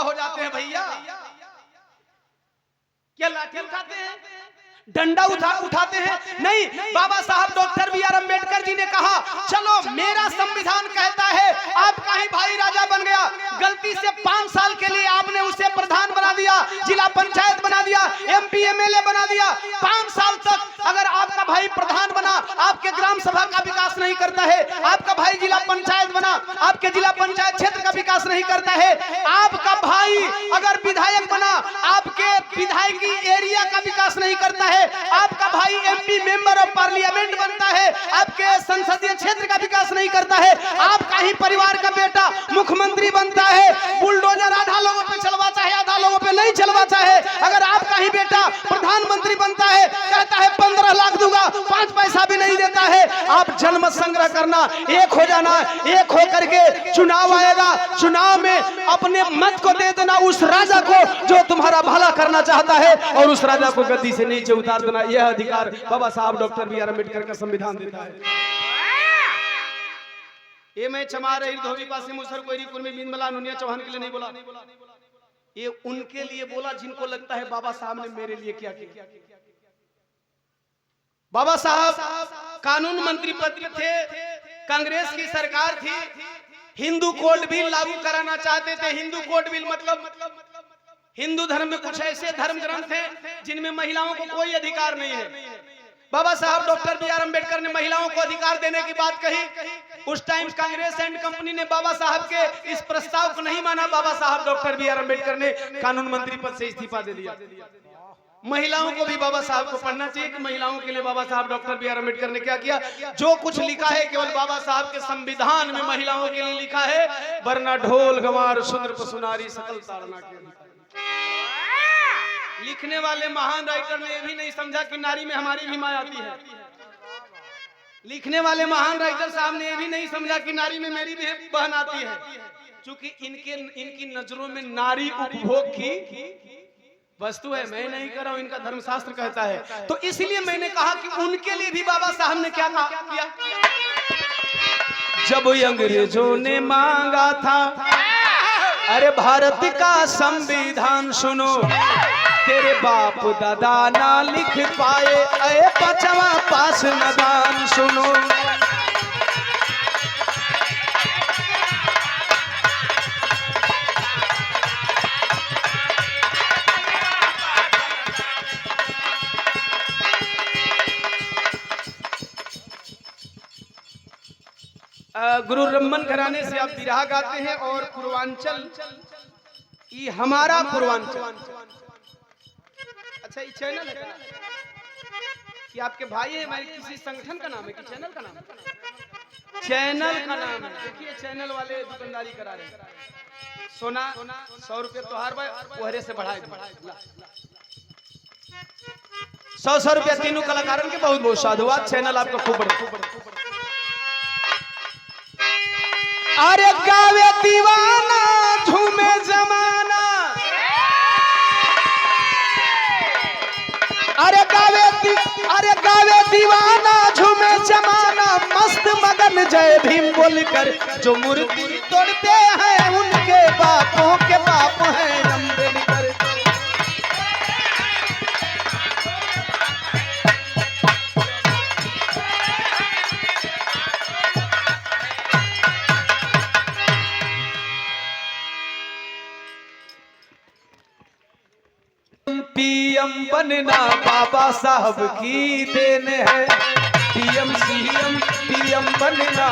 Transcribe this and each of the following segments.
हो जाते हैं भैया। क्या लाठी उठाते हैं, डंडा उठाते हैं? नहीं, बाबा साहब doctor B are Ambedkar ji ने कहा चलो मेरा संविधान कहता है, आपका ही भाई राजा बन गया, गलती से 5 साल के लिए आपने उसे प्रधान बना दिया, जिला पंचायत बना दिया, MP MLA बना दिया। 5 साल तक अगर आपका भाई प्रधान बना, आपके ग्राम सभा का विकास नहीं करता है, आपका भाई जिला पंचायत बना, आपके जिला पंचायत क्षेत्र का विकास नहीं करता है, आपका भाई अगर विधायक बना, आपके विधायकी एरिया का विकास नहीं करता है, आपका भाई MP मेंबर ऑफ पार्लियामेंट बनता है, आपके संसदीय क्षेत्र का विकास नहीं करता है, आपका ही परिवार का बेटा मुख्यमंत्री बनता है, बुलडोजर आधा लोगों पे चलवाता है, आधा लोगों पे नहीं चलवाता है, अगर आपका ही बेटा प्रधानमंत्री बनता है, कहता है 15 लाख दूंगा, 5 पैसा भी नहीं देता है, आप जनमत संग्रह करना, एक हो जाना, एक हो करके चुनाव आएगा, चुनाव में अपने मत को दे देना उस राजा को जो तुम्हारा भला करना चाहता है, और उस राजा को गद्दी से नीचे उतार देना। यह अधिकार बाबा साहब डॉक्टर बी आर अम्बेडकर का संविधान देता है। ये मैं चमा रही धोबी पासे मुसर कोई कुर्मी बिंदला नुनिया चौहान के लिए नहीं बोला, ये उनके लिए बोला जिनको लगता है बाबा साहब ने मेरे लिए क्या किया। बाबा साहब कानून मंत्री पद पे थे, कांग्रेस की सरकार थी, हिंदू कोड बिल लागू कराना चाहते थे। हिंदू कोड बिल मतलब हिंदू धर्म में कुछ ऐसे धर्म ग्रंथ हैं जिनमें महिलाओं को कोई अधिकार नहीं है। बाबा साहब डॉक्टर बी आर अम्बेडकर ने महिलाओं को अधिकार देने की बात कही। उस टाइम कांग्रेस एंड कंपनी ने बाबा साहब के इस प्रस्ताव को नहीं माना। बाबा साहब डॉक्टर बी आर अम्बेडकर ने कानून मंत्री पद से इस्तीफा दे दिया। महिलाओं को भी बाबा साहब को पढ़ना चाहिए कि महिलाओं के लिए बाबा साहब डॉक्टर बी आर अम्बेडकर ने क्या किया। जो कुछ लिखा है केवल बाबा साहब के संविधान में महिलाओं के लिए लिखा है, वरना ढोल गंवार शूद्र पशुनारी सकल ताड़ना के लिखने वाले महान राइटर ने यह भी नहीं समझा कि नारी में हमारी भी माँ आती है। लिखने वाले महान राइटर साहब ने यह भी नहीं समझा कि नारी में मेरी भी बहन आती है। क्योंकि इनकी नजरों में नारी उपभोग की वस्तु है। मैं नहीं कर रहा हूं, इनका धर्मशास्त्र कहता है। तो इसलिए मैंने कहा कि उनके लिए भी बाबा साहब ने क्या किया। जब अंग्रेजों ने मांगा था अरे भारत का संविधान सुनो, तेरे बाप दादा ना लिख पाए, अरे 5वां पास नदान सुनो। गुरु रमन घराने से आप बिरहा गाते हैं और पूर्वांचल, ये हमारा पूर्वांचल। अच्छा, ये चैनल है कि आपके भाई है, हमारे किसी संगठन का नाम है कि चैनल का नाम है? चैनल का नाम है। देखिए चैनल वाले दुकानदारी करा रहे हैं। सोना 100 रुपये तो हर बार ओहरे से बढ़ाए 100 रुपया तीनों कलाकारों के बहुत बहुत साधुवाद। चैनल आपका खूब बड़ा। अरे गावे दीवाना झूमे जमाना, अरे गावे दीवाना झूमे जमाना, मस्त मगन जय भीम बोलकर जो मूर्ति तोड़ते हैं उनके बापों के बाप हैं अम्बेडकर। PM बनना बाबा साहब की देन है। PM CM PM बनना,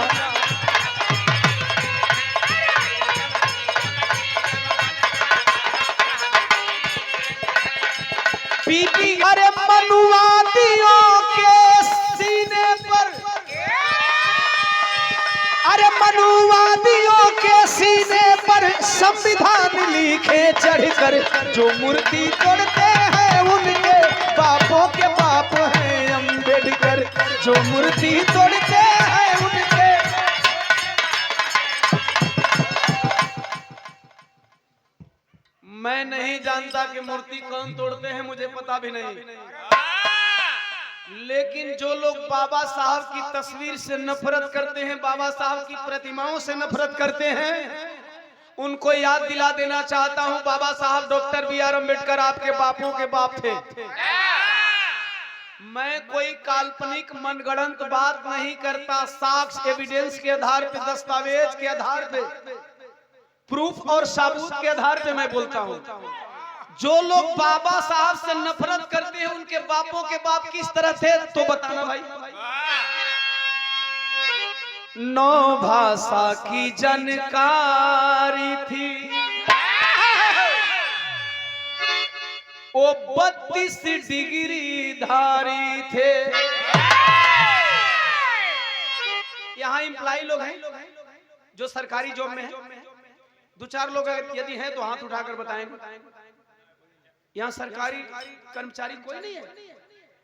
PP अरे मनुवादियों के सीने पर, अरे मनुवादियों के सीने पर संविधान लिखे चढ़कर, जो मूर्ति तोड़ते हैं उनके बापों के बाप हैं अम्बेडकर। जो मूर्ति तोड़ते हैं उनके, मैं नहीं जानता कि मूर्ति कौन तोड़ते हैं, मुझे पता भी नहीं। लेकिन जो लोग बाबा साहब की तस्वीर से नफरत करते हैं, बाबा साहब की प्रतिमाओं से नफरत करते हैं, उनको याद दिला देना चाहता हूं, बाबा साहब डॉक्टर बी आर अम्बेडकर आपके बापों के बाप थे। मैं कोई काल्पनिक मनगढ़ंत बात नहीं करता, साक्ष्य एविडेंस के आधार पे, दस्तावेज के आधार पे, प्रूफ और सबूत के आधार पे मैं बोलता हूं। जो लोग बाबा साहब से नफरत करते हैं उनके बापों के बाप किस तरह थे तो बताना भाई। 9 भाषा की जानकारी थी, वो 32 डिग्री धारी थे। यहाँ इम्प्लाई लोग हैं जो सरकारी जॉब में हैं, 2-4 लोग यदि हैं तो हाथ उठाकर बताएंगे। यहाँ सरकारी कर्मचारी कोई नहीं है?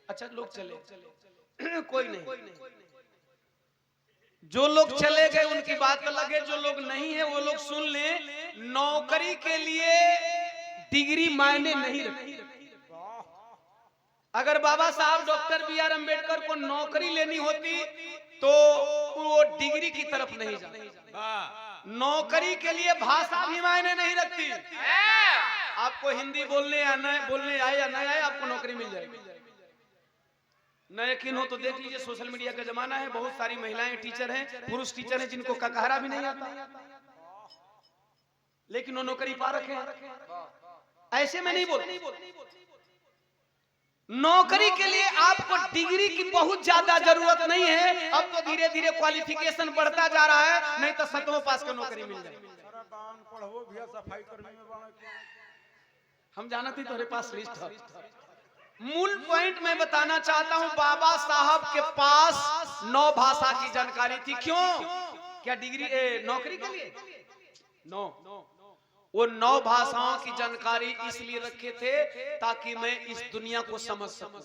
अच्छा लोग चले कोई नहीं। जो लोग चले गए उनकी बात अलग है, जो लोग नहीं है वो लोग सुन ले। नौकरी के लिए डिग्री मायने नहीं रखती। अगर बाबा साहब डॉक्टर बी आर अम्बेडकर को नौकरी लेनी होती तो वो डिग्री की तरफ नहीं जाता। नौकरी के लिए भाषा भी मायने नहीं रखती। आपको हिंदी बोलने आए या न आए, आपको नौकरी मिल जाएगी। न यकीन हो तो देख लीजिए, सोशल मीडिया का जमाना है, बहुत सारी महिलाएं टीचर हैं, पुरुष टीचर हैं जिनको ककहरा भी नहीं आता, लेकिन वो नौकरी पा रखे हैं। ऐसे में नहीं बोलते। नौकरी के लिए आपको डिग्री की बहुत ज्यादा जरूरत नहीं है। अब तो धीरे धीरे क्वालिफिकेशन बढ़ता जा रहा है, नहीं तो 7वां पास का नौकरी मिल जाए। हम जाना थी तुम्हारे पास लिस्ट है। मूल पॉइंट मैं बताना चाहता हूं, बाबा साहब के पास 9 भाषा की जानकारी थी। क्यों? क्या डिग्री नौकरी के लिए? नो, वो 9 भाषाओं की जानकारी इसलिए रखे थे ताकि मैं इस दुनिया को समझ सकूं।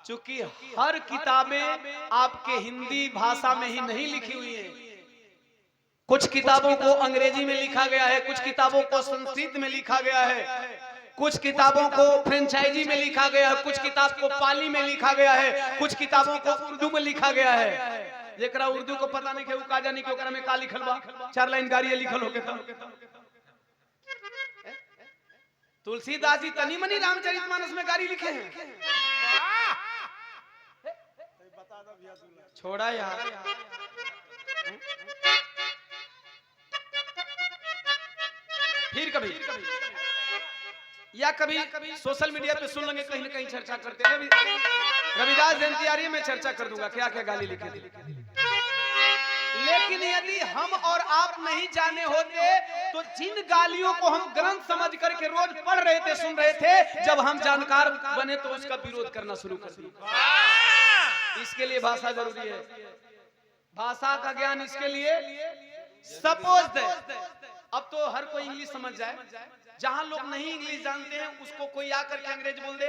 चूंकि हर किताबें आपके हिंदी भाषा में ही नहीं लिखी हुई है, कुछ किताबों को अंग्रेजी में लिखा गया है, कुछ किताबों को संस्कृत में लिखा गया है, कुछ किताबों को फ्रेंचाइजी में लिखा गया है, कुछ किताब को पाली में लिखा गया है, कुछ किताबों को उर्दू में लिखा गया है। जेकरा उर्दू को पता नहीं के का जानी के ओकरा में का लिखल बा, 4 लाइन गाड़ी लिखल होके था। तुलसीदास जी तनी मनी रामचरितमानस में गाड़ी लिखे हैं। छोड़ा यार। फिर कभी या कभी सोशल मीडिया पे सुन लेंगे, कहीं न कहीं चर्चा करते हैं। रविदास जयंती आ रही है, मैं चर्चा कर दूंगा क्या क्या गाली लिखे थी। लेकिन यदि हम और आप नहीं जाने होते तो जिन गालियों को हम ग्रंथ समझ करके रोज पढ़ रहे थे, सुन रहे थे, जब हम जानकार बने तो उसका विरोध करना शुरू कर दिया। इसके लिए भाषा जरूरी है। भाषा का ज्ञान इसके लिए सपोज है। अब तो हर कोई इंग्लिश समझ जाए। जहां लोग नहीं इंग्लिश जानते हैं उसको कोई आकर के अंग्रेज बोल दे,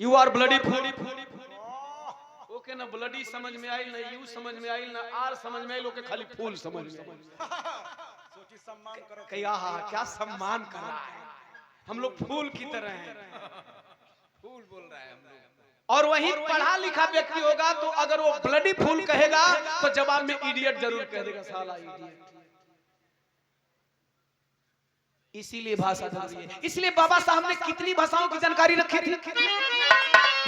you are bloody fool. Okay ना ब्लडी समझ में आई, ना यू समझ में आई, ना आर समझ में आई, लोग खाली फूल समझ में आई। सोची सम्मान करो, क्या सम्मान कर रहा है, हम लोग फूल की तरह हैं। फूल बोल रहा है हम लोग। और वही पढ़ा लिखा व्यक्ति होगा तो अगर वो ब्लडी फूल कहेगा तो जवाब में इडियट जरूर कह देगा, साला इडियट। इसीलिए भाषा जरूरी है। इसलिए बाबा साहब ने कितनी भाषाओं की जानकारी रखी थी?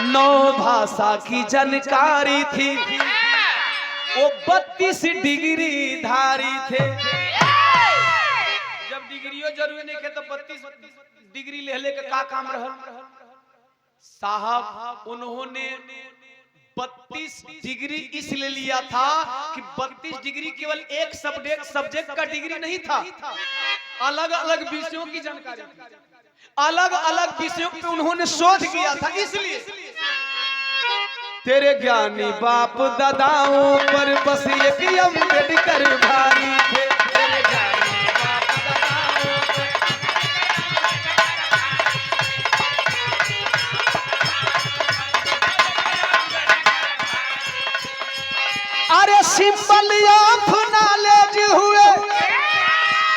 9 भाषा की जानकारी थी, वो 32 डिग्री धारी थे। जब डिग्रियों जरूरी नहीं थे तो 32 डिग्री ले के का काम रहा साहब। उन्होंने 32 डिग्री इसलिए लिया था कि 32 डिग्री केवल एक सब्जेक्ट का डिग्री नहीं था, अलग अलग विषयों की जानकारी, अलग अलग विषयों पे उन्होंने शोध किया था। इसलिए तेरे ज्ञानी बाप दादाओं पर बस एक अम्बेडकर भारी थे। तेरे ज्ञानी बाप दादाओं अरे सिंबल ऑफ नॉलेज हुए,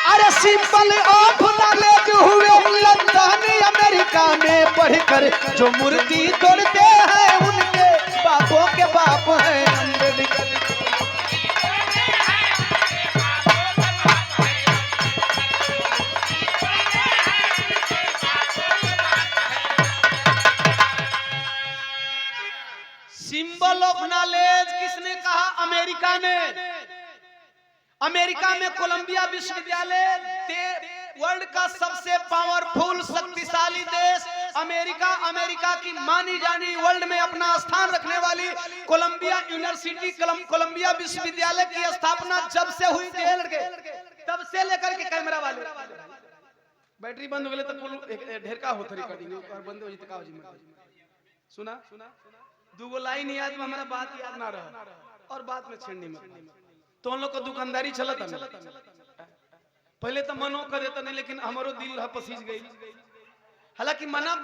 अरे सिंबल ऑफ नॉलेज हुए लंदन अमेरिका में पढ़कर। जो मूर्ति तोड़ते हैं उनके बापों के बाप हैं अम्बेडकर। अमेरिका में कोलंबिया विश्वविद्यालय वर्ल्ड का सबसे पावरफुल शक्तिशाली देश अमेरिका की मानी जानी वर्ल्ड में अपना स्थान रखने वाली कोलंबिया यूनिवर्सिटी कोलंबिया विश्वविद्यालय की स्थापना जब से हुई थी तब से लेकर के कैमरा वाले बैटरी बंद हो गए तो ढेर का होता रिकॉर्डिंग और बंद हो जाता सुना दूगो लाइन याद में हमारा बात याद ना रहा और बात में छेड़नी मत तो हम लोग को दुकानदारी चलता पहले तो मनो कर देता नहीं लेकिन हमारो दिल पसीज गई हालांकि मना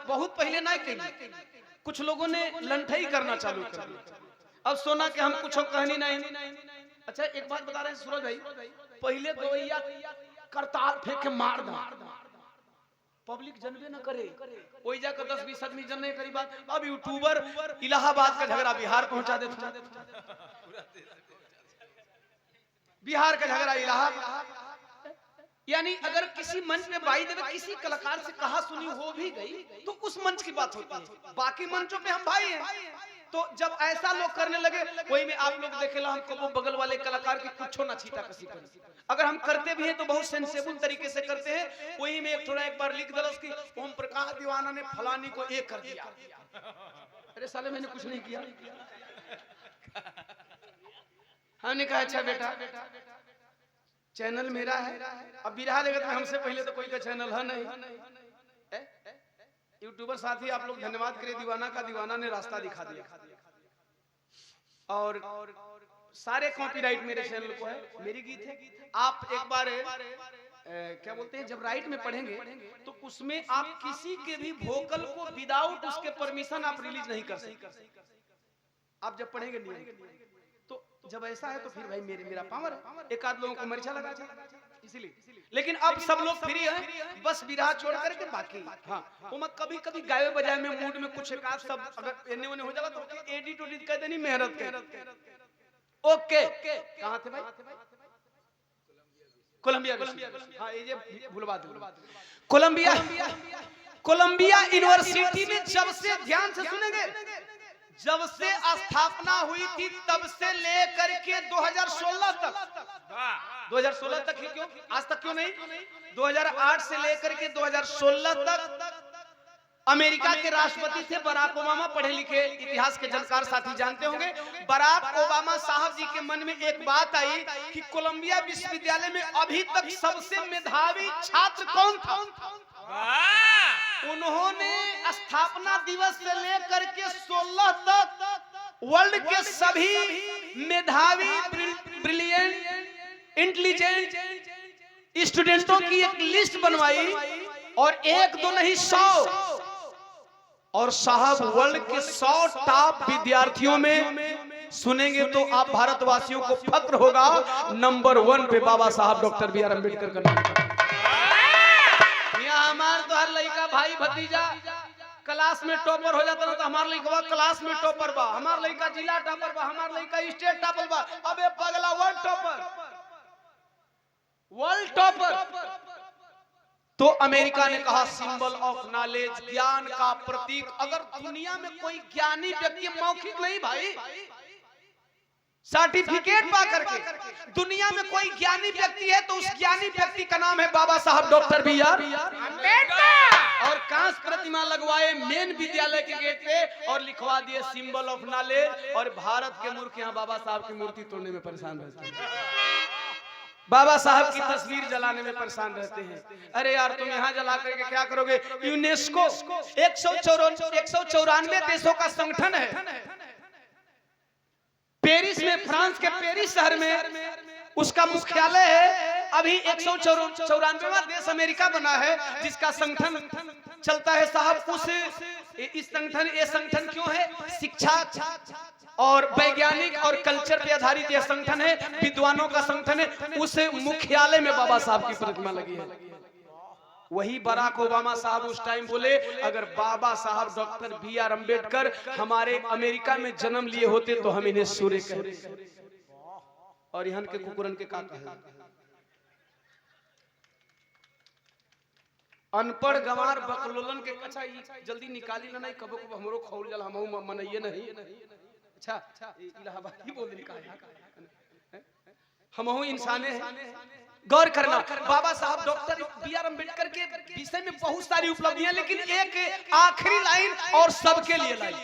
बहुत पहले ना कही कुछ लोगों ने लंठई करना चालू कर दिया अब सोना के हम कुछ कहनी नहीं। अच्छा एक बात बता रहे हैं सूरज भाई पहले गोइया करताल फेंक के मार दो पब्लिक जनबे न करे वही जाकर 10-20 आदमी जन नहीं करी बात अब यूट्यूबर इलाहाबाद का झगड़ा बिहार पहुंचा देता बिहार का झगड़ा इलाहाबाद यानी अगर किसी मंच में बाई देवे किसी कलाकार से कहा सुनी हो भी गई तो उस मंच की बात होती है बाकी मंचों पे हम भाई हैं तो जब ऐसा लोग करने लगे वही में आप लोग देखेला हम कबो बगल वाले कलाकार की कुछो ना छीटा कसी करी अगर हम करते भी हैं तो बहुत सेंसेबल तरीके से करते हैं वही में एक बार लिख दरस की ओम प्रकाश दीवाना ने फलानी को एक कर दिया अरे साले मैंने कुछ नहीं किया हमने कहा अच्छा बेटा चैनल मेरा है अब बिरहा जगत में हमसे पहले तो कोई का चैनल है नहीं यूट्यूबर साथी आप लोग धन्यवाद करें दीवाना का दीवाना ने रास्ता दिखा दिया और सारे कॉपीराइट मेरे चैनल को है मेरी गीत है आप एक बार क्या बोलते हैं जब राइट में पढ़ेंगे तो उसमें आप किसी के भी वोकल को विदाउट उसके परमिशन आप रिलीज नहीं कर सकते आप जब पढ़ेंगे नहीं तो जब ऐसा है तो फिर भाई मेरा पावर है एक आध लोगों को मर्चा लगा इसीलिए लेकिन अब सब लोग फ्री हैं बस विराह छोड़ करके बाकी हाँ वो मैं कभी कभी गाये बजाए में मूड में कुछ एक आध सब अगर एने ओने हो जाएगा तो एडिट उडिट कर देनी मेहनत कर ओके कहाँ थे भाई कोलंबिया हाँ ये भूलवा दो कोलंबिया यूनिवर्सिटी में जब से ध्यान से सुनेंगे जब से स्थापना हुई थी तब से लेकर के 2016 तक ही क्यों आज तक क्यों नहीं 2008 से लेकर के 2016 तक अमेरिका के राष्ट्रपति थे बराक ओबामा पढ़े लिखे इतिहास के जानकार साथी जानते होंगे बराक ओबामा साहब जी के मन में एक बात आई कि कोलंबिया विश्वविद्यालय में अभी तक सबसे मेधावी छात्र कौन था उन्होंने स्थापना दिवस से लेकर के 16 तक वर्ल्ड के सभी मेधावी ब्रिलियंट इंटेलिजेंट स्टूडेंटों की एक लिस्ट बनवाई और एक दो नहीं 100 और साहब वर्ल्ड के 100 टॉप विद्यार्थियों में सुनेंगे तो आप भारतवासियों को फक्र होगा नंबर 1 पे बाबा साहब डॉक्टर बी आर अम्बेडकर का नाम हमार तो हर लड़का भाई भतीजा क्लास में टॉपर हो जाता ना तो हमार लड़का क्लास में टॉपर बा हमार लड़का जिला टॉपर बा हमार लड़का स्टेट टॉपर बा अबे पगला वर्ल्ड टॉपर तो अमेरिका ने कहा सिंबल ऑफ नॉलेज ज्ञान का प्रतीक अगर दुनिया में कोई ज्ञानी व्यक्ति मौखिक नहीं भाई सर्टिफिकेट पा करके दुनिया में कोई ज्ञानी व्यक्ति है तो उस ज्ञानी व्यक्ति का नाम है बाबा साहब डॉक्टर बी आर अम्बेडकर और कांस्य प्रतिमा लगवाए मेन विद्यालय के गेट पे और लिखवा दिए सिंबल ऑफ नॉलेज और भारत के मूर्ख यहाँ बाबा साहब की मूर्ति तोड़ने में परेशान रहते हैं बाबा साहब की तस्वीर जलाने में परेशान रहते हैं अरे यार तुम यहाँ जला करके क्या करोगे यूनेस्को 194 देशों का संगठन है पेरिस में फ्रांस के पेरिस शहर में उसका मुख्यालय है अभी 194वां देश अमेरिका बना है जिसका संगठन चलता है साहब उस इस संगठन ये संगठन क्यों है शिक्षा और वैज्ञानिक और कल्चर पे आधारित यह संगठन है विद्वानों का संगठन है उस मुख्यालय में बाबा साहब की प्रतिमा लगी है वही बराक ओबामा साहब उस टाइम बोले अगर बाबा साहब डॉक्टर बी आर अम्बेडकर हमारे अमेरिका में जन्म लिए होते तो हम इन्हें सूर्य कहते और यहाँ के कुकुरन के काका है अनपढ़ गंवार बकलोलन के अच्छा जल्दी निकाली ना नहीं कबो कबो हमरो खौल जल हमहु मनइए नहीं अच्छा इलाहाबादी बोल निकाल हम इंसान हैं। गौर करना, बाबा साहब डॉक्टर बी आर अम्बेडकर के विषय में बहुत सारी उपलब्धियां, लेकिन एक आखिरी लाइन और सबके लिए लाइन।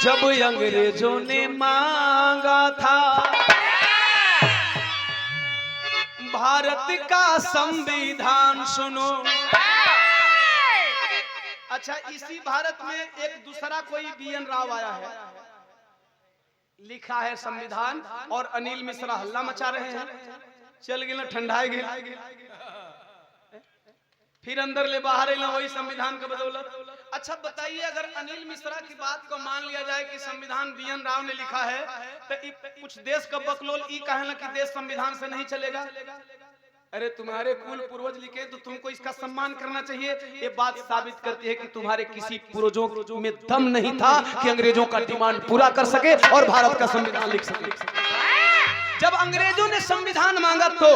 जब अंग्रेजों ने मांगा था भारत का संविधान सुनो। अच्छा, इसी भारत में एक दूसरा कोई बी.एन. राव आया है, लिखा है संविधान, और अनिल मिश्रा हल्ला मचा रहे हैं। चल गए ठंडाए गए, फिर अंदर ले बाहर अला वही संविधान का बदौलत। अच्छा बताइए, अगर अनिल मिश्रा की बात को मान लिया जाए कि संविधान बी.एन. राव ने लिखा है, तो कुछ देश का बकलोल ई कहे कि देश संविधान से नहीं चलेगा। अरे तुम्हारे कुल पूर्वज लिखे तो तुमको इसका सम्मान करना चाहिए। ये बात साबित करती है कि तुम्हारे किसी पूर्वजों में दम नहीं था कि अंग्रेजों का डिमांड पूरा कर सके और भारत का संविधान लिख सके। जब अंग्रेजों ने संविधान मांगा तो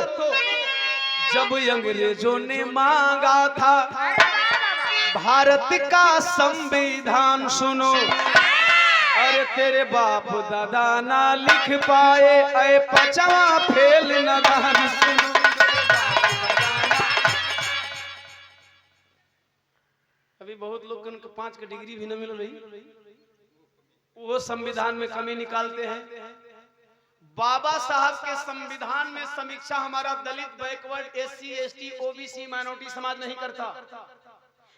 जब अंग्रेजों ने मांगा था भारत का संविधान सुनो, अरे तेरे बाप दादा ना लिख पाए, अरे पचवा फेल नदान सुनो। अभी बहुत लोग को 5 की डिग्री भी न मिल रही, वो संविधान में कमी निकालते हैं। बाबा साहब के संविधान में समीक्षा हमारा Dalit, backward, SC, ST, OBC, minority समाज नहीं करता,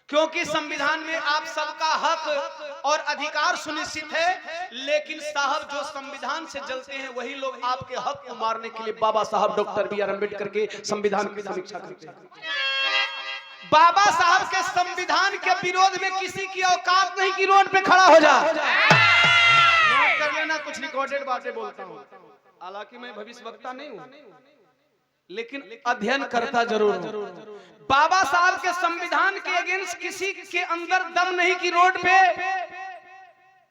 क्योंकि संविधान में आप सबका हक और अधिकार सुनिश्चित है। लेकिन साहब जो संविधान से जलते हैं वही लोग आपके हक को मारने के लिए बाबा साहब डॉक्टर बी आर अम्बेडकर के संविधान की समीक्षा करते हैं। बाबा साहब के संविधान के विरोध में किसी की औकात नहीं कि रोड पे खड़ा हो जा। नोट कर लेना, कुछ रिकॉर्डेड बातें बोलता हूँ, हालांकि मैं भविष्यवक्ता नहीं हूँ, लेकिन अध्ययन करता जरूर हूँ। बाबा साहब के संविधान के अगेंस्ट किसी के अंदर दम नहीं कि रोड पे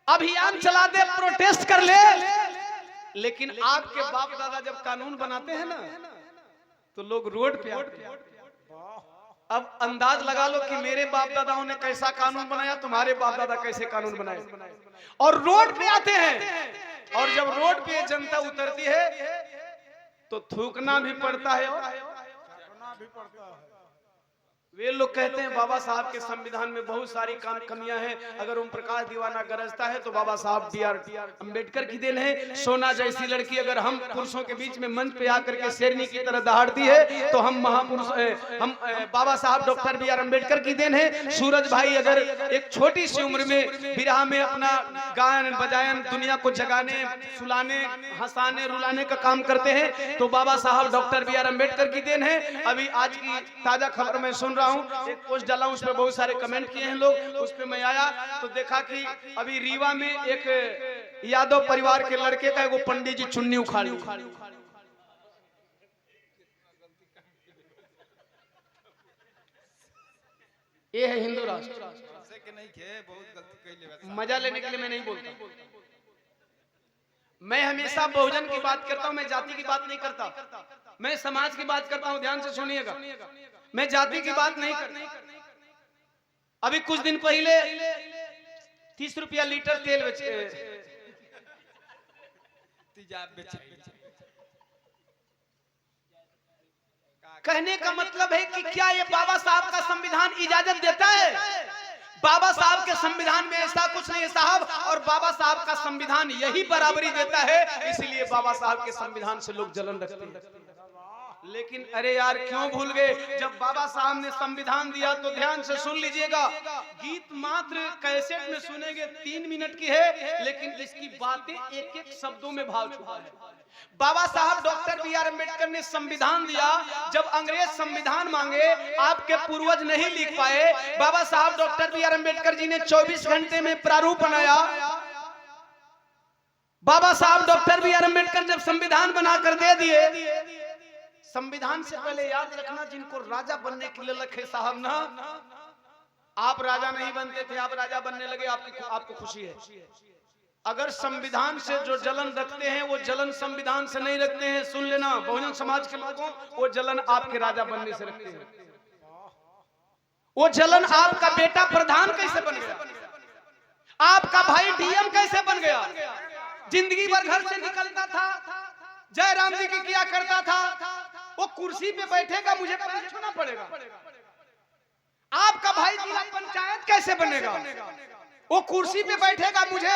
अभियान चला दे, प्रोटेस्ट कर ले। लेकिन आपके बाप दादा जब कानून बनाते हैं ना, तो लोग रोड पे आते हैं। अब अंदाज लगा लो कि मेरे बाप दादाओं ने कैसा कानून बनाया, तुम्हारे बाप दादा कैसे कानून बनाए, और रोड पे आते हैं। और जब रोड पे जनता उतरती है तो थूकना भी पड़ता है और भी पड़ता है। वे लोग कहते हैं बाबा साहब के संविधान में बहुत सारी कमियां हैं, अगर ओम प्रकाश दीवाना गरजता है तो बाबा साहब बी आर अम्बेडकर की देन है। सोना जैसी लड़की अगर हम पुरुषों के बीच में मंच पे आकर के शेरनी की तरह दहाड़ती है तो हम महापुरुष, हम बाबा साहब डॉक्टर बी आर अम्बेडकर की देन है। सूरज भाई अगर एक छोटी सी उम्र में विरह में अपना गायन बजायन दुनिया को जगाने, सुलाने, हंसाने, रुलाने का काम करते हैं तो बाबा साहब डॉक्टर बी आर अम्बेडकर की देन है। अभी आज की ताजा खबर में सुन रहा हूं, एक पोस्ट डाला, उस पे बहुत सारे कमेंट किए हैं लोग। उस पे मैं आया तो देखा कि अभी रीवा में एक यादव परिवार के लड़के का एगो पंडित जी चुन्नी उखाड़ी। ये है हिंदू राष्ट्र, मजा लेने के लिए मैं नहीं बोलता। मैं हमेशा बहुजन की बात करता हूं, मैं जाति की बात नहीं करता, मैं समाज की बात करता हूं। ध्यान से सुनिएगा, मैं जाति की बात नहीं करता। अभी कुछ दिन पहले 30 रुपया लीटर तेल कहने का मतलब है कि क्या ये बाबा साहब का संविधान इजाजत देता है? बाबा साहब के संविधान में ऐसा कुछ नहीं है साहब, और बाबा साहब का संविधान यही बराबरी देता है। इसलिए बाबा साहब के संविधान से लोग जलन रखते हैं। लेकिन अरे यार क्यों भूल गए, जब बाबा साहब ने संविधान दिया तो ध्यान से सुन लीजिएगा, गीत मात्र कैसेट में सुनेंगे 3 मिनट की है, लेकिन इसकी बातें एक एक शब्दों में भाव छुपा है। बाबा साहब डॉक्टर बी आर अम्बेडकर ने संविधान दिया, जब अंग्रेज संविधान मांगे आपके पूर्वज नहीं लिख पाए, बाबा साहब doctor B are Ambedkar ji ने 24 घंटे में प्रारूप बनाया। बाबा साहब डॉक्टर बी आर अम्बेडकर जब संविधान बनाकर दे दिए, संविधान से पहले याद रखना जिनको राजा बनने के लिए लखे साहब ना, आप राजा नहीं बनते थे, आप राजा बनने लगे, आपको खुशी है। अगर संविधान से जो जलन रखते हैं वो जलन संविधान से नहीं रखते हैं, सुन लेना बहुजन समाज के लोगों, वो जलन आपके राजा बनने से रखते हैं। वो जलन आपका बेटा प्रधान कैसे बन गया, आपका भाई डीएम कैसे बन गया? जिंदगी भर घर से निकलता था, जयराम जी की किया करता था, वो कुर्सी पे बैठेगा, मुझे पैर छूना पड़ेगा। आपका भाई जिला पंचायत कैसे बनेगा? वो कुर्सी पे बैठेगा, मुझे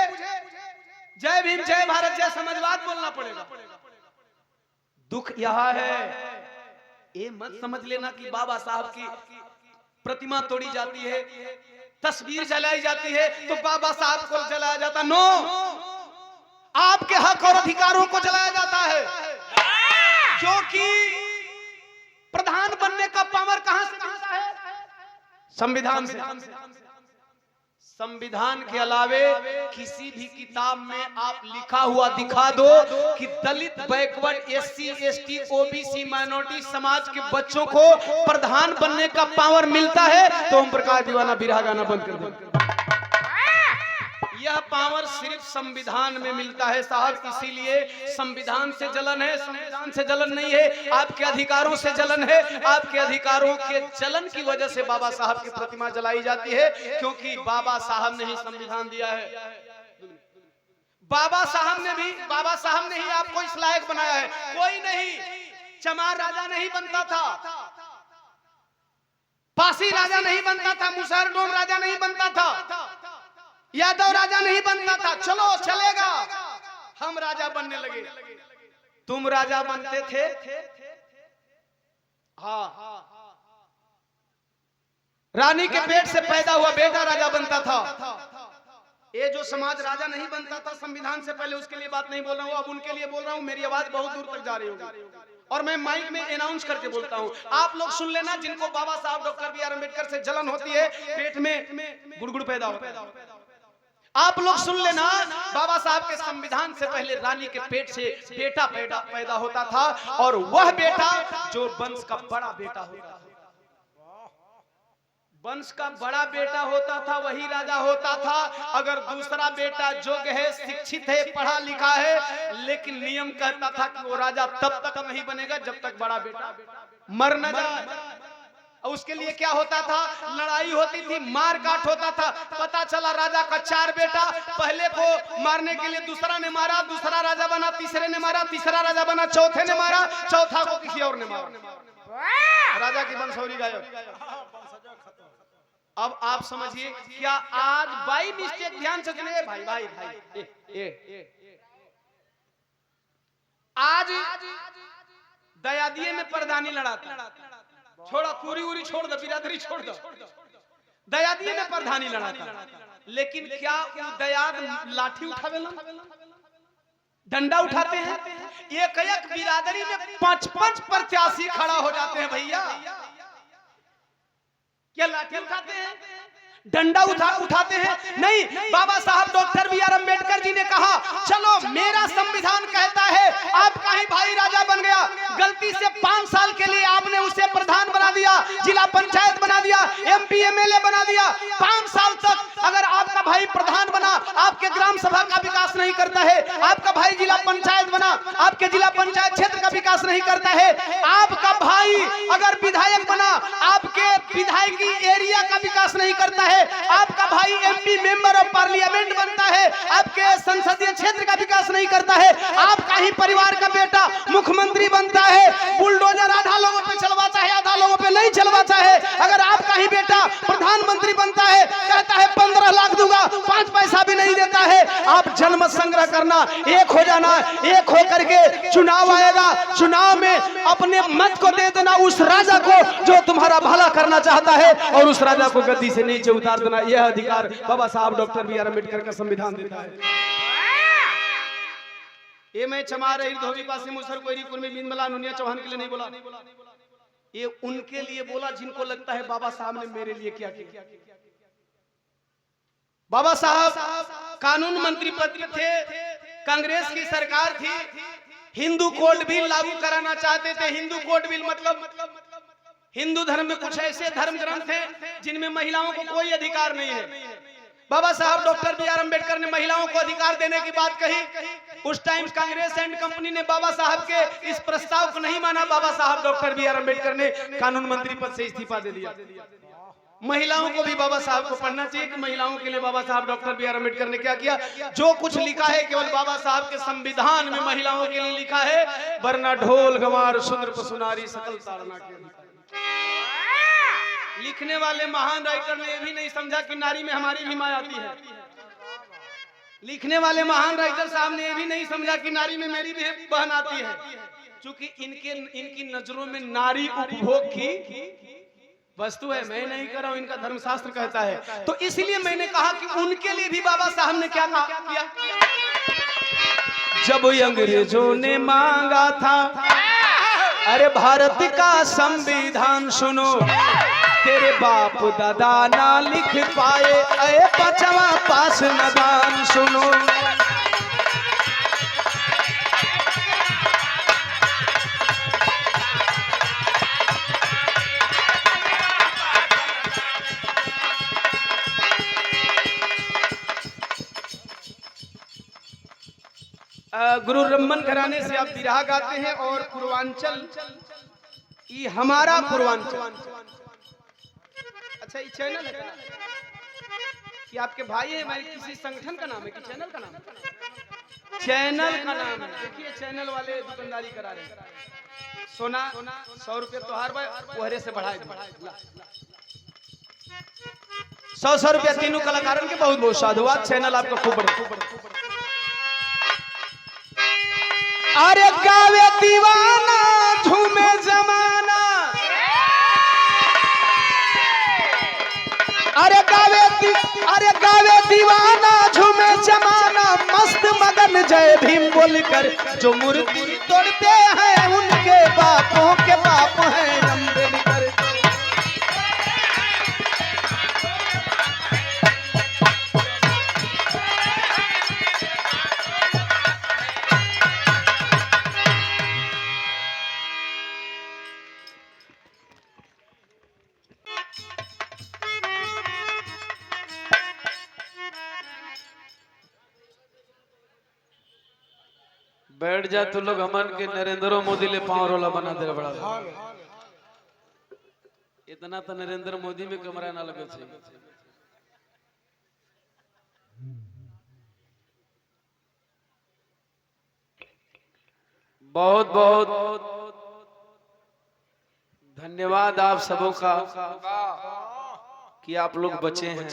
जय भीम जय भारत जय समाजवाद बोलना पड़ेगा। दुख यह है, ये मत समझ लेना कि बाबा साहब की प्रतिमा तोड़ी जाती है, तस्वीर जलाई जाती है तो बाबा साहब को जलाया जाता। नो, आपके हक और अधिकारों को जलाया जाता है। क्योंकि प्रधान बनने का पावर कहां से मिलता है? संविधान से। संविधान के अलावे किसी भी किताब में आप लिखा हुआ दिखा दो कि Dalit, backward, SC, ST, OBC, minority समाज के बच्चों को प्रधान बनने का पावर मिलता है तो ओम प्रकाश दीवाना बिरहा गाना बंद कर दो। यह पावर सिर्फ संविधान में मिलता है साहब। इसीलिए संविधान से जलन है, संविधान से जलन नहीं है, आपके अधिकारों से जलन है। आपके अधिकारों के जलन की वजह से बाबा साहब की प्रतिमा जलाई जाती है, क्योंकि बाबा साहब ने ही संविधान दिया है। बाबा साहब ने ही आपको इस लायक बनाया है। कोई नहीं, चमार राजा नहीं बनता था, पासी राजा नहीं बनता था, मुसहरडोम राजा नहीं बनता था, यादव राजा नहीं बनता था। चलो चलेगा, हम राजा बनने लगे। तुम राजा बनते थे, हाँ, रानी के पेट से पैदा हुआ बेटा राजा बनता था। ये जो समाज राजा नहीं बनता था संविधान से पहले, उसके लिए बात नहीं बोल रहा हूँ, अब उनके लिए बोल रहा हूँ। मेरी आवाज बहुत दूर तक जा रही होगी और मैं माइक में अनाउंस करके बोलता हूँ। आप लोग सुन लेना, जिनको बाबा साहब डॉक्टर बी आर अम्बेडकर से जलन होती है, पेट में गुड़गुड़ पैदा होता है, आप लोग सुन लेना। बाबा साहब के संविधान से पहले रानी के पेट से बेटा पैदा होता था, और वह बेटा जो वंश का बड़ा बेटा होता था, वंश का बड़ा बेटा होता था, वही राजा होता था। अगर दूसरा बेटा योग्य है, शिक्षित है, पढ़ा लिखा है, लेकिन नियम कहता था कि वो राजा तब तक नहीं बनेगा जब तक बड़ा बेटा मर न जाए। उसके लिए क्या होता था? लड़ाई होती थी, मार काट होता था। पता चला राजा का 4 बेटा, पहले को मारने के लिए दूसरा ने मारा, दूसरा राजा बना, तीसरे ने मारा, तीसरा राजा बना, चौथे ने मारा, चौथा को किसी और ने मारा, राजा की वंशावली गायब। अब आप समझिए, क्या आज बाई मिस्टेक, ध्यान से सुनिए भाई, आज दयादिये में प्रधानी लड़ाता, छोड़ा कुरी उरी छोड़ दो, बिरादरी छोड़ दो, दयादिये में प्रधानी लड़ाता। लेकिन क्या दयाद लाठी उठावे, डंडा उठाते हैं? एक एक बिरादरी में 5-5 प्रत्याशी खड़ा हो जाते हैं भैया। क्या लाठी उठाते हैं, डंडा उठाते हैं? नहीं, बाबा साहब doctor B are Ambedkar ji ने कहा, चलो मेरा संविधान कहता है आपका ही भाई राजा बन गया। गलती से 5 साल के लिए आपने उसे प्रधान बना दिया, जिला पंचायत बना दिया, MP MLA बना दिया। 5 साल तक अगर आपका भाई प्रधान बना, आपके ग्राम सभा का विकास नहीं करता है, आपका भाई जिला पंचायत बना, आपके जिला पंचायत क्षेत्र का विकास नहीं करता है, आपका भाई अगर विधायक बना, आपके विधायकी एरिया का विकास नहीं करता है, आपका भाई MP मेंबर ऑफ पार्लियामेंट बनता है, आपके संसदीय क्षेत्र का विकास नहीं करता है, आपका ही परिवार का बेटा मुख्यमंत्री बनता है, बुलडोजर आधा लोगों पे चलवाता है, आधा लोगों पे नहीं चलवाता है, अगर आपका ही बेटा प्रधानमंत्री बनता है, कहता है 15 लाख दूंगा, 5 पैसा भी नहीं देता है, आप जनमत संग्रह करना, एक हो जाना, एक हो करके चुनाव आएगा, चुनाव में अपने मत को दे देना उस राजा को जो तुम्हारा भला करना चाहता है, और उस राजा को गद्दी से नीचे उतार देना। यह अधिकार बाबा साहब डॉक्टर बी आर अम्बेडकर का संविधान देता है। ये मैं चमार रही धोबी पासी मुसर कोयरी कुर्मी बिंदमला नुनिया चौहान के लिए नहीं बोला, ये उनके लिए बोला जिनको लगता है बाबा साहब ने मेरे लिए क्या किया। बाबा साहब कानून मंत्री पद पे थे, कांग्रेस की सरकार थी, हिंदू कोड बिल लागू कराना चाहते थे। हिंदू कोड बिल मतलब हिंदू धर्म में कुछ ऐसे धर्म ग्रंथ हैं जिनमें महिलाओं को कोई अधिकार नहीं है। बाबा साहब डॉक्टर बी आर अम्बेडकर ने महिलाओं को अधिकार देने की बात कही। उस टाइम कांग्रेस एंड कंपनी ने बाबा साहब के इस प्रस्ताव को नहीं माना। बाबा साहब डॉक्टर बी आर अम्बेडकर ने कानून मंत्री पद से इस्तीफा दे दिया। महिलाओं को भी बाबा साहब को पढ़ना चाहिए कि महिलाओं के लिए बाबा साहब डॉक्टर बी आर अम्बेडकर ने क्या किया। जो कुछ लिखा है केवल बाबा साहब के संविधान में महिलाओं के लिए लिखा है, वरना ढोल गंवार शूद्र पशुनारी सकल ताड़ना के अधिकारी। लिखने वाले महान राइटर ने यह भी नहीं समझा कि नारी में हमारी भी माँ आती है। लिखने वाले महान राइटर साहब ने यह भी नहीं समझा कि नारी में मेरी भी बहन आती है, क्योंकि इनकी नजरों में नारी उपभोग की वस्तु है। मैं नहीं कर रहा हूं, इनका धर्मशास्त्र कहता है। तो इसलिए मैंने कहा कि उनके लिए भी बाबा साहब ने क्या किया। जब अंग्रेजों ने मांगा था अरे भारत का संविधान सुनो, तेरे बाप दादा ना लिख पाए, अरे पांचवा पास नदान सुनो। गुरु रमन घराने से आप बिरहा गाते हैं और पूर्वांचल, ये हमारा पूर्वांचल। अच्छा, ये चैनल है कि आपके भाई है, हमारे किसी संगठन का नाम है कि चैनल का नाम है? चैनल का नाम है। देखिए चैनल वाले दुकानदारी करा रहे हैं। सोना 100 रुपये तो हर बार से बढ़ाए 100 रुपया तीनों कलाकारों के बहुत बहुत साधुवाद। चैनल आपका खूब बड़ा। अरे गावे दीवाना झूमे जमाना, अरे गावे दीवाना झूमे जमाना, मस्त मगन जय भीम बोलकर जो मूर्ति तोड़ते हैं उनके बापों के बाप हैं अम्बेडकर। बैठ जा तू लोग हमन के नरेंद्र मोदी ले पाँव रोला बना दे बड़ा। इतना तो नरेंद्र मोदी में कमरा ना लगे छे। बहुत बहुत धन्यवाद आप सबों का कि आप लोग बचे हैं।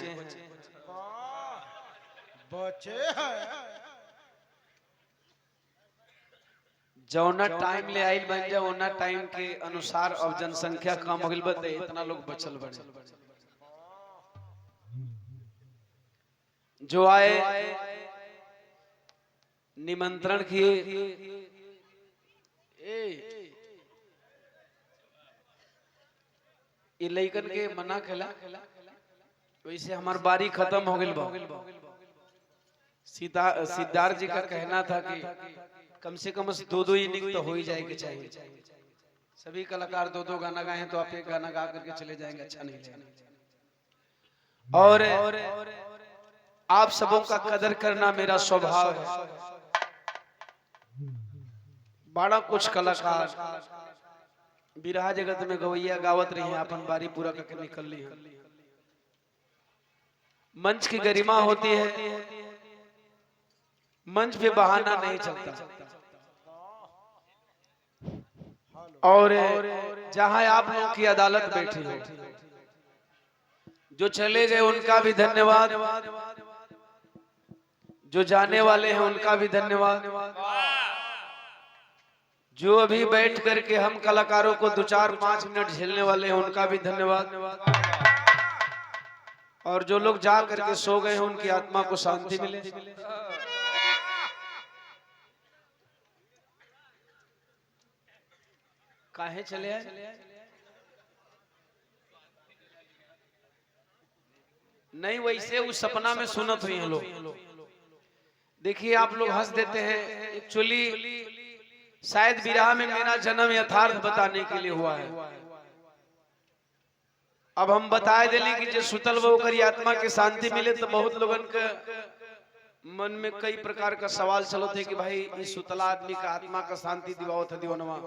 जौना टाइम ले आइल बन जा ओना टाइम के अनुसार अब जनसंख्या कम हो गई बते इतना लोग बचल बने। जो आए निमंत्रण किए, ये लइकन के मना खेला, वैसे हमार बारी खत्म हो गई। सिद्धार्थ जी का कहना था कि कम से कम 2-2 इनिंग तो हो ही जाएगी चाहिए। सभी कलाकार 2-2 गाना गाए हैं तो आप एक गाना गा करके चले जाएंगे, अच्छा नहीं लगेगा। और आप सबों का कदर करना मेरा स्वभाव है। बड़ा कुछ कलाकार बिरहा जगत में गवैया गावत रही हैं, अपन बारी पूरा करके निकल ली है। मंच की गरिमा होती है, मंच पे बहाना नहीं चलता। और जहां आप लोगों की अदालत बैठी है, जो चले गए उनका भी धन्यवाद, जो जाने वाले हैं उनका भी धन्यवाद, जो अभी बैठ करके हम कलाकारों को 2-4-5 मिनट झेलने वाले हैं उनका भी धन्यवाद, और जो लोग जा करके सो गए हैं उनकी आत्मा को शांति मिले। काहे चले आए? नहीं, वैसे उस सपना में सुनत हुई हैं लोग। देखिए आप लोग हंस देते हैं, एक्चुअली शायद विरह में मेरा जन्म यथार्थ बताने के लिए हुआ है। अब हम बताए दिली कि जो सुतल वो करी आत्मा के शांति मिले, तो बहुत लोगन के मन में कई प्रकार का सवाल चलो थे कि भाई इस सुतला आदमी का आत्मा का शांति दिवाओ था दीवानवा।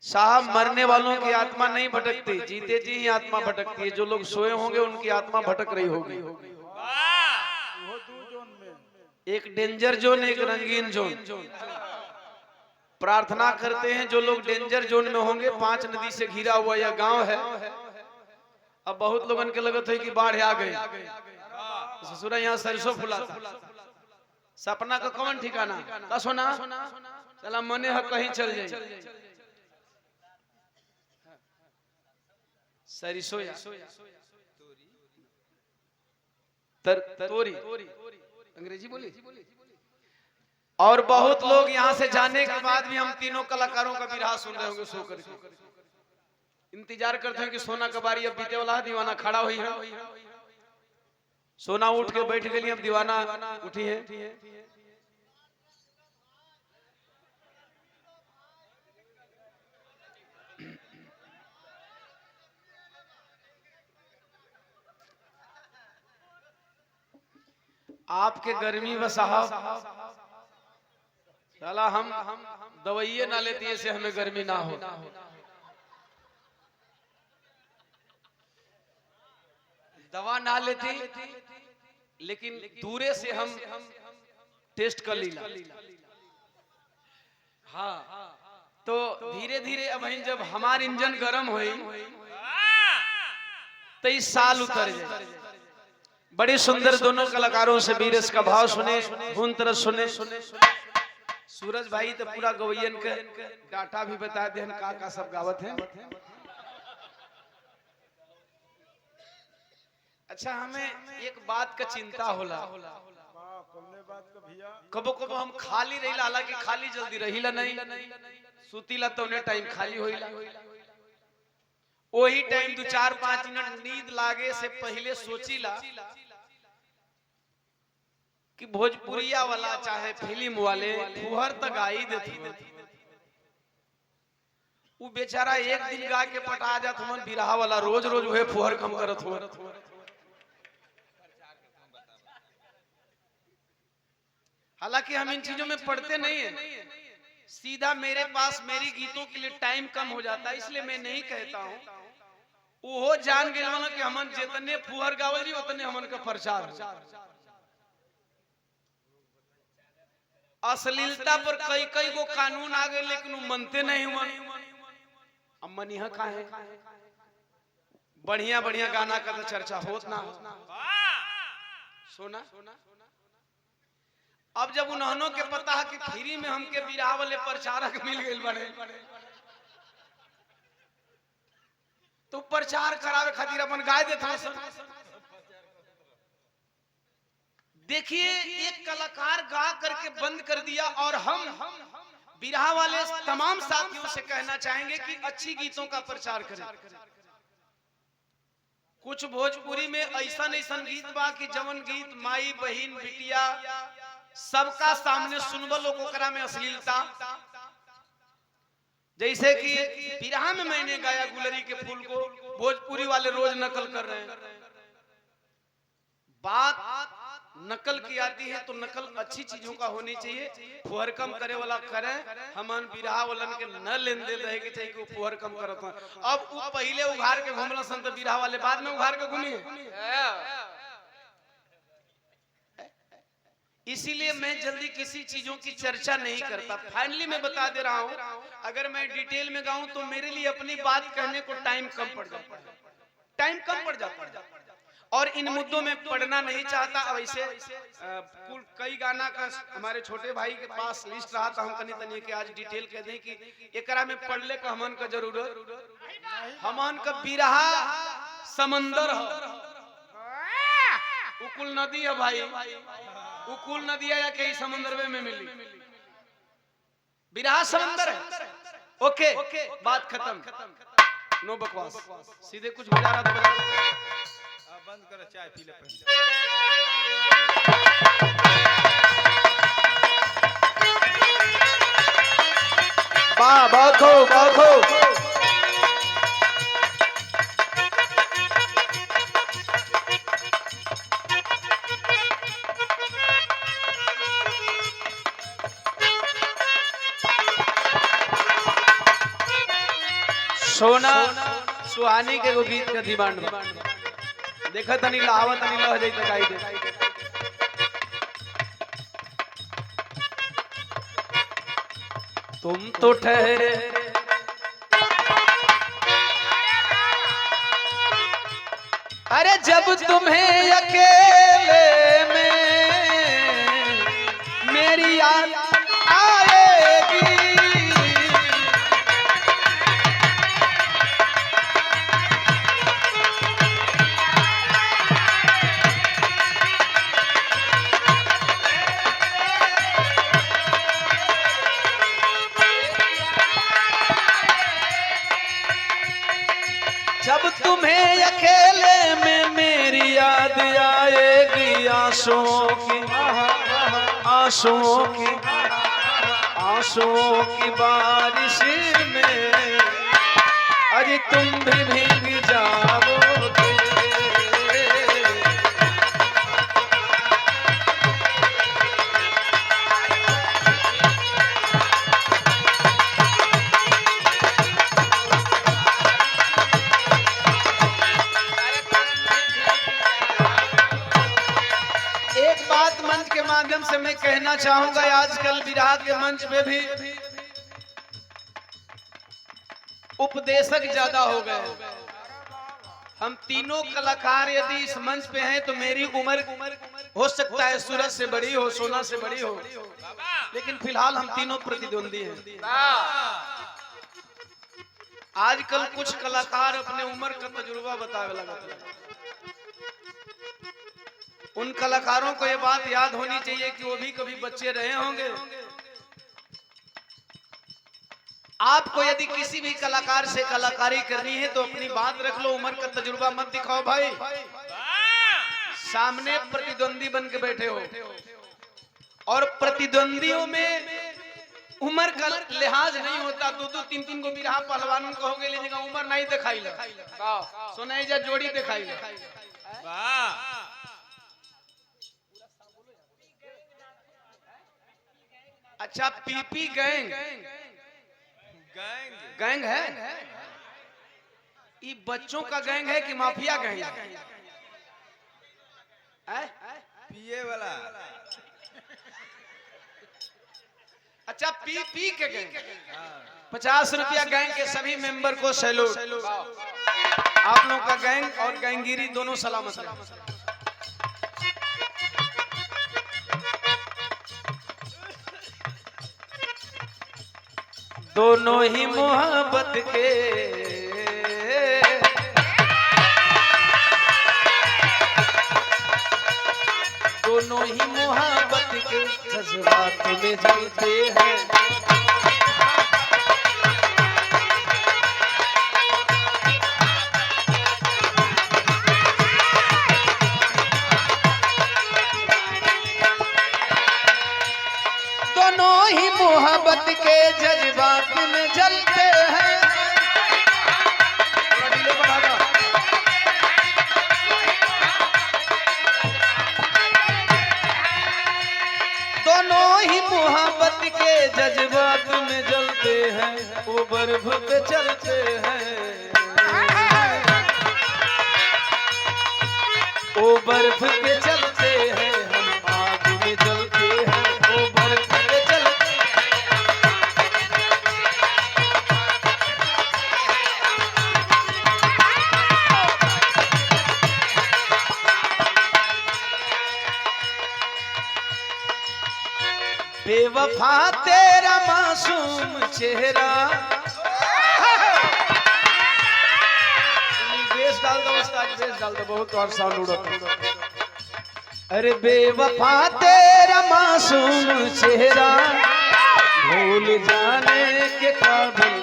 साहब मरने वालों की आत्मा नहीं भटकती, जीते जी ही आत्मा भटकती है। जो लोग सोए होंगे उनकी आत्मा भटक रही होगी। एक डेंजर जोन, एक रंगीन जोन। प्रार्थना करते हैं जो लोग डेंजर जोन में होंगे, 5 नदी से घिरा हुआ यह गांव है। अब बहुत लोगन के लगत है कि बाढ़ आ गई, ससुरा यहाँ सरसों फुला था, सपना का कौन ठिकाना का सोना चला मने है कहीं चल जाए। सरसों तोरी अंग्रेजी बोली। और बहुत लोग यहाँ से जाने के बाद भी हम तीनों कलाकारों का विरह सुन रहे होंगे सो करके। इंतजार करते हैं कि सोना का बारी अब बीते वाला है, दीवाना खड़ा हुई है। सोना उठ के बैठ गई, अब दीवाना उठी है। आपके गर्मी व साहब साला हम दवाइये ना लेती ऐसे हमें गर्मी ना हो। दवा ना लेती लेकिन दूरे से हम टेस्ट कर लीला। हाँ तो धीरे धीरे अब जब हमार इंजन गर्म हुई 23 साल उतर जाए। बड़ी सुंदर दोनों कलाकारों से बीरस का भाव सुने, धुन तरह सुने। सूरज भाई तो पूरा गवैयन के डाटा भी बता दे का सब गावत है। अच्छा हमें एक बात का चिंता होला, कबो कबो हम खाली रहिला, हालांकि खाली जल्दी रहिला नहीं, सुतीला तो उन्हें टाइम खाली होइला। वही टाइम 2-4-5 मिनट नींद लागे से पहले सोचीला कि भोजपुरिया वाला चाहे फिल्म वाले फुहर तक आई देते, वो बेचारा एक दिन गा के पटा जात, मन बिरहा वाला रोज रोज वह फुहर कम करत हो। हालांकि हम इन चीजों में पढ़ते नहीं है, सीधा मेरे पास मेरी गीतों के लिए टाइम कम हो जाता है, इसलिए मैं नहीं कहता हूँ। वो जान गए कि हमन जितने फुहर गावल जी उतने हमन का प्रचार। अश्लीलता पर कई कई को कानून आ गए लेकिन वो मनते नहीं हुए। अब मन यहाँ का है, बढ़िया बढ़िया गाना का तो चर्चा होत ना सोना। अब जब उन्होंने के पता है कि फ्री में हमके बिरहा वाले प्रचारक मिल गए बड़े, तो प्रचार करावे खातिर अपन गाय देता। देखिए एक कलाकार गा करके बंद कर दिया, और हम बिरहा वाले तमाम साथियों से कहना चाहेंगे कि अच्छी गीतों का प्रचार करें। कुछ भोजपुरी में ऐसा गीत बा कि जवन गीत माई बहन बिटिया सबका सामने सुनबल ओकरा में अश्लीलता, जैसे कि बिरहा में मैंने गाया गुलरी के फूल को, भोजपुरी वाले रोज नकल कर रहे हैं। बात नकल की आती है तो नकल अच्छी चीजों का होनी चाहिए। फुहर कम करे वाला करे, हमन बिरहा वालन के न लेन देन रहे के चाहिए कि फुहर कम करत हैं। अब वो पहले उघार के घूमला सन तो बिरहा वाले बाद में उघार के घूमी। इसीलिए मैं जल्दी किसी चीजों की चर्चा नहीं करता। फाइनली मैं बता दे रहा हूं, अगर मैं डिटेल में गाऊं तो मेरे लिए अपनी बात कहने को टाइम कम पड़ जाता है, और इन मुद्दों में पढ़ना नहीं चाहता। वैसे कुल कई गाना का हमारे छोटे भाई के पास लिस्ट रहा था, हम कनी तनी के आज डिटेल कह दें कि एकरा में पढ़ले का हमन का जरूरत। हमन का बिरहा समंदर है, उकुल नदी है भाई, उकुल नदी है या कहीं समंदर में मिली, बिरहा समंदर है। ओके बात खत्म, नो बकवास, सीधे कुछ बजा रहा था। बंद कर, चाय पी ले पहले। बाखो सोना सुहानी के एगो गीत का डिमांड बा। देखा तनी लावत तनी लह जाई त गाई दे। तुम तो ठहरे अरे जब तुम्हें अकेले में मेरी याद आएगी, जब तुम्हें अकेले में मेरी याद आएगी, आंसुओं की बारिश में अरे तुम भी भीग जाओगे। मंच के माध्यम से मैं कहना चाहूंगा, आजकल विराह के मंच पे भी उपदेशक ज्यादा हो गए। हम तीनों कलाकार यदि इस मंच पे हैं तो मेरी उम्र हो सकता है सूरज से बड़ी हो, सोना से बड़ी हो, लेकिन फिलहाल हम तीनों प्रतिद्वंदी हैं। आजकल कुछ कलाकार अपने उम्र का तजुर्बा बतावे लगा। उन कलाकारों को ये बात याद होनी चाहिए कि वो भी कभी बच्चे रहे होंगे। आपको यदि किसी भी कलाकार से कलाकारी करनी है तो अपनी बात रख लो, उम्र का तजुर्बा मत दिखाओ भाई। सामने प्रतिद्वंदी बन के बैठे हो और प्रतिद्वंदियों में उम्र का लिहाज नहीं होता। दो दो तीन तीन को बिरहा पहलवान कहोगे, लेकिन उम्र नहीं दिखाई ला, सुनाई जा जोड़ी दिखाई ला। अच्छा, पीपी गैंग गैंग है? ये बच्चों का गैंग है कि माफिया गैंग है? पिए वाला। अच्छा, पीपी के गैंग। 50 रुपया गैंग के सभी मेंबर को सैल्यूट। आप लोगों का गैंग और गैंगगिरी दोनों सलामत रहे। दोनों ही मोहब्बत के जज्बात में जलते हैं। दोनों ही मोहब्बत के जज्बात में जलते हैं। दोनों ही मोहब्बत के जज्बात में जलते हैं, वो बर्फ पे चलते हैं, वो बर्फ पे चलते हैं, हम आग में जलते हैं, वो बर्फ पे चलते हैं। बेवफा तेरा मासूम चेहरा। बेस डाल दो उस्ताद, बेस डाल दो, बहुत और साउंड उड़ता। अरे बेवफा तेरा मासूम चेहरा भूल जाने के काबिल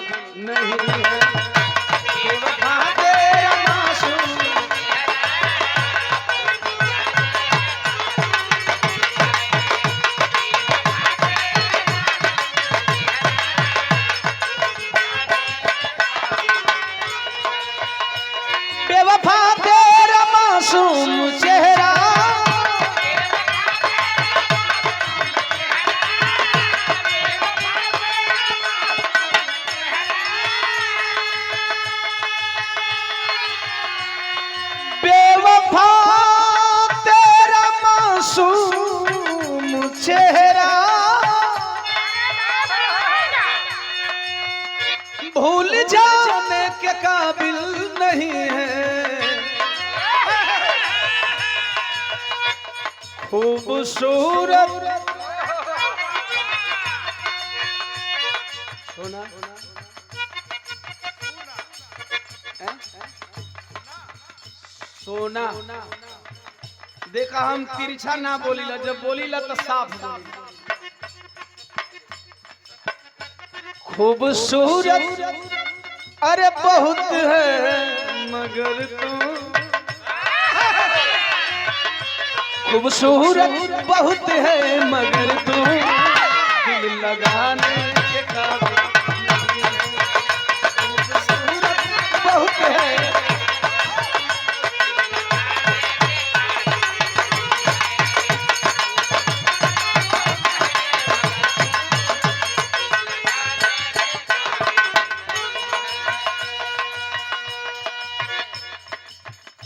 नहीं है। बेवफा तेरा मासूम चेहरा। खूबसूरत सोना सोना देखा हम तिरछा ना बोलीला, जब बोलीला तो साफ बोलीला। खूबसूरत अरे बहुत है मगर तू खूबसूरत बहुत है मगर तू दिल लगाने के काबिल खूबसूरत बहुत है।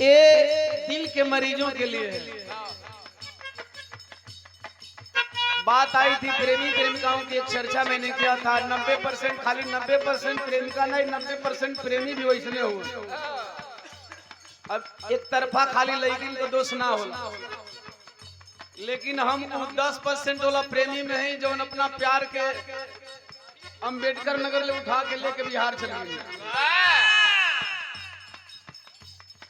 ये दिल के मरीजों के लिए है। बात आई थी प्रेमी प्रेमिकाओं की, एक चर्चा मैंने किया था 90% खाली 90% प्रेमिका नहीं 90% प्रेमी भी वैसने हुए। अब एक तरफा खाली लड़की को दोष ना होला, लेकिन हम 10% वाला प्रेमी में है जो अपना प्यार के अंबेडकर नगर ले उठा के लेके बिहार चले गए।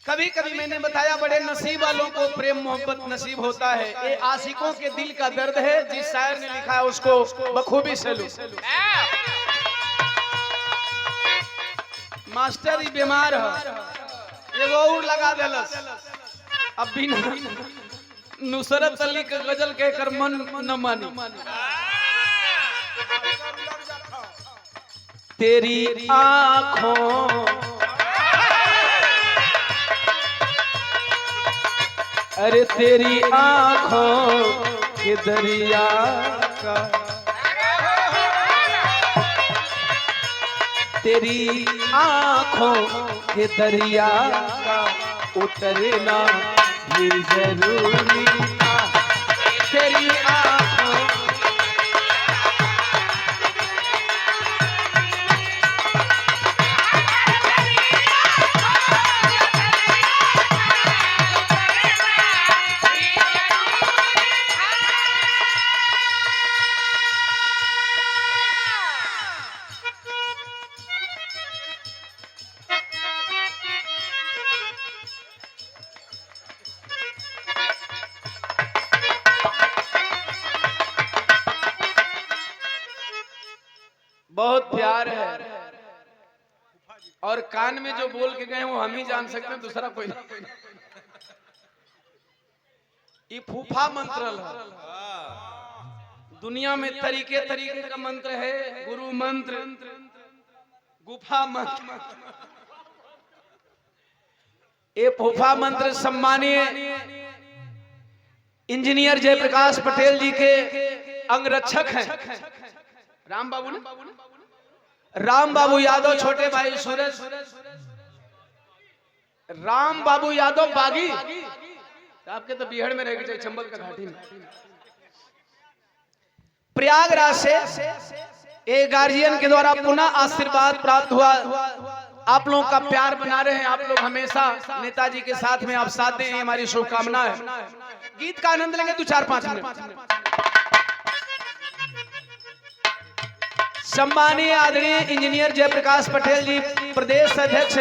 कभी कभी मैंने बताया बड़े नसीब वालों को प्रेम मोहब्बत नसीब होता है। ये आशिकों के दिल का दर्द है, जिस शायर ने लिखा है उसको बखूबी सैल्यूट। मास्टर ही बीमार है, ये वो और लगा देलस। अब भी नुसरत अली के गजल कहकर मन न मानी। तेरी आँखों अरे तेरी आँखों के दरिया का तेरी आँखों के दरिया का उतरना भी जरूरी था। तेरी आँखों बहुत प्यार है और कान में जो बोल के गए वो हम ही जान सकते हैं, दूसरा कोई नहीं। ये फूफा मंत्र है। दुनिया में तरीके तरीके का मंत्र है, गुरु मंत्र, गुफा मंत्र। ये फूफा मंत्र सम्मानीय इंजीनियर जयप्रकाश पटेल जी के अंगरक्षक हैं। राम बाबू ने राम बाबू यादव, छोटे भाई सूरज, राम बाबू यादव बागी, आपके तो बिहार में रहेगी, चंबल का घाटी में। प्रयागराज से एक गार्जियन के द्वारा पुनः आशीर्वाद प्राप्त हुआ। आप लोगों का प्यार बना रहे हैं, आप लोग हमेशा नेताजी के साथ में आप साथ दें, हमारी शुभकामना है। गीत का आनंद लेंगे 2-4-5 मिनट। सम्मानीय आदरणीय इंजीनियर जयप्रकाश पटेल जी, प्रदेश अध्यक्ष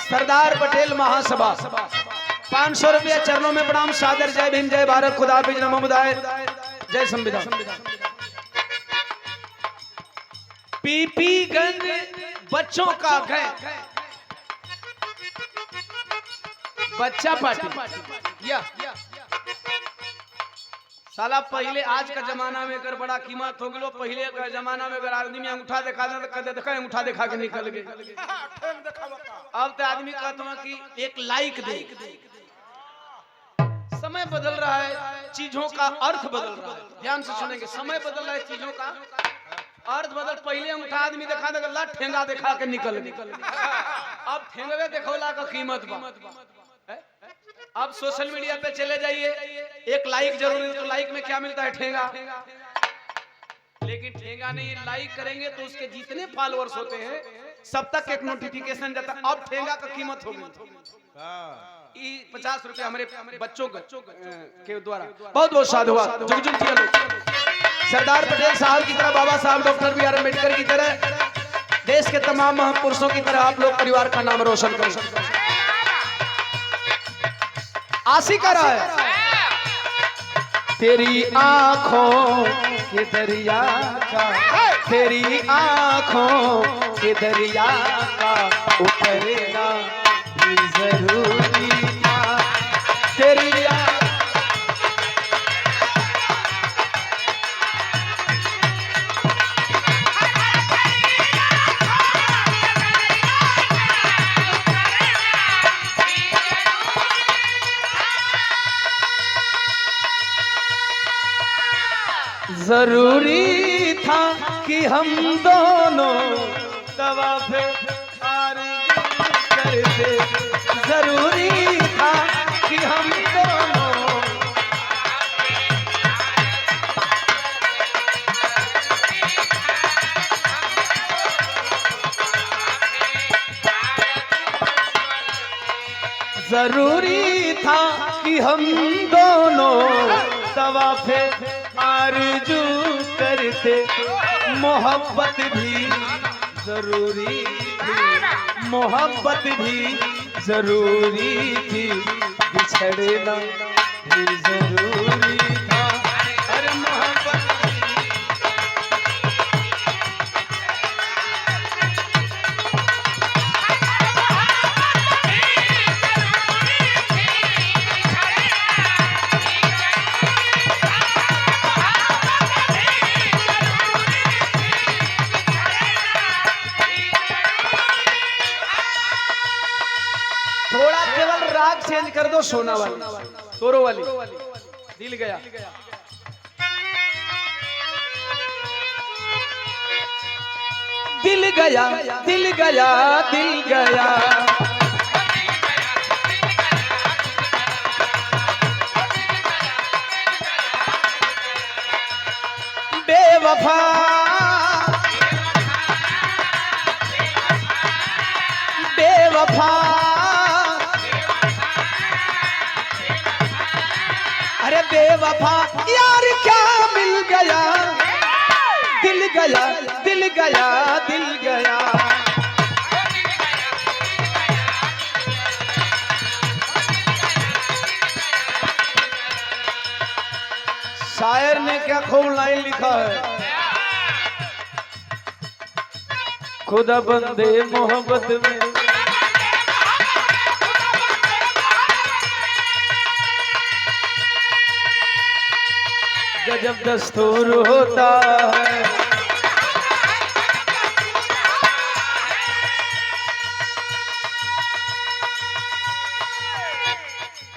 सरदार पटेल महासभा, 500 रुपया चरणों में प्रणाम सादर। जय भीम, जय भारत, खुदा हाफिज, नमो बुद्धाय, जय संविधान। पीपीगंज बच्चों का गए बच्चा पार्टी या साला पहले आज का जमाना में अगर बड़ा कीमत हो गलो, पहले का जमाना में अगर आदमी अंगूठा दिखा दे तो कदे देखा अंगूठा दिखा के निकल गए। अब तो आदमी कहता है कि एक लाइक दे। समय बदल रहा है, चीजों का अर्थ बदल रहा है। ध्यान से सुनेंगे, समय बदल रहा है, चीजों का अर्थ बदल। पहले अंगूठा आदमी दिखा दे, ठेंगा दिखा के निकल गए। अब ठेंगवे दिखौला का कीमत बा। अब सोशल मीडिया पे चले जाइए, एक लाइक जरूरी है, तो लाइक में क्या मिलता है? ठेंगा। लेकिन ठेंगा नहीं, लाइक करेंगे तो उसके जितने फॉलोअर्स होते हैं सब तक एक नोटिफिकेशन जाता, अब ठेंगा का कीमत हो गई 50 रुपए हमारे बच्चों के द्वारा। बहुत बहुत साधुवाद। सरदार पटेल साहब की तरह, बाबा साहब डॉक्टर बी आर अम्बेडकर की तरह, देश के तमाम महापुरुषों की तरह आप लोग परिवार का नाम रोशन कर सकते हैं। आशी कर रहा है तेरी आंखों के दरिया का, तेरी आंखों के दरिया का उतरना भी जरूरी था। तेरी जरूरी था कि हम दोनों तवाफ़े आरज़ू करते, जरूरी था कि हम दोनों जरूरी था कि हम दोनों तवाफ़े आरज़ू करते। मोहब्बत भी जरूरी थी, मोहब्बत भी जरूरी थी, बिछड़ना भी जरूरी था। अरे मोहब्बत चेंज कर दो, सोना वाली, तोरो वाली, दिल गया। दिल गया, दिल गया, दिल गया, बेवफा बेवफा, अरे बेवफा यार क्या मिल गया, दिल गया, दिल गया, दिल गया। शायर ने क्या खूब लाइन लिखा है, खुदा बंदे मोहब्बत में गजब दस्तूर होता है।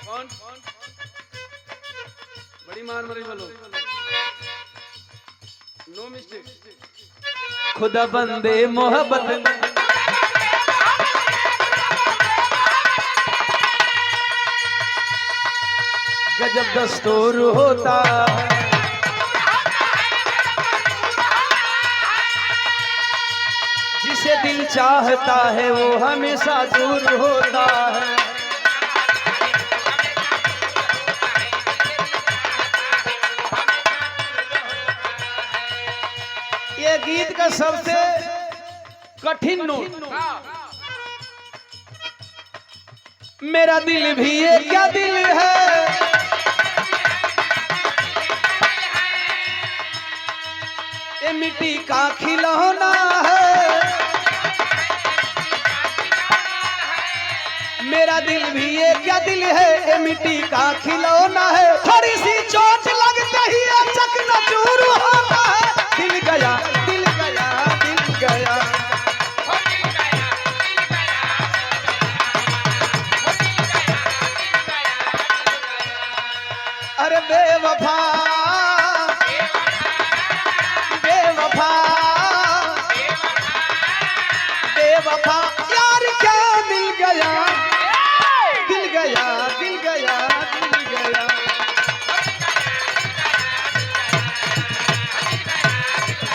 कौन बड़ी मार मरी बोलो, नो मिस्टेक। खुदा बंदे मोहब्बत में गजब दस्तूर होता है। जिसे दिल चाहता है वो हमेशा दूर होता है। ये गीत का सबसे कठिन नोट, मेरा दिल भी ये क्या दिल है, ये मिट्टी का खिलौना है। मेरा दिल भी ये क्या दिल है, ये मिट्टी का खिलौना है। थोड़ी सी चोट लगते ही चकनाचूर होता है। दिल गया, दिल गया, दिल गया, अरे बेवफा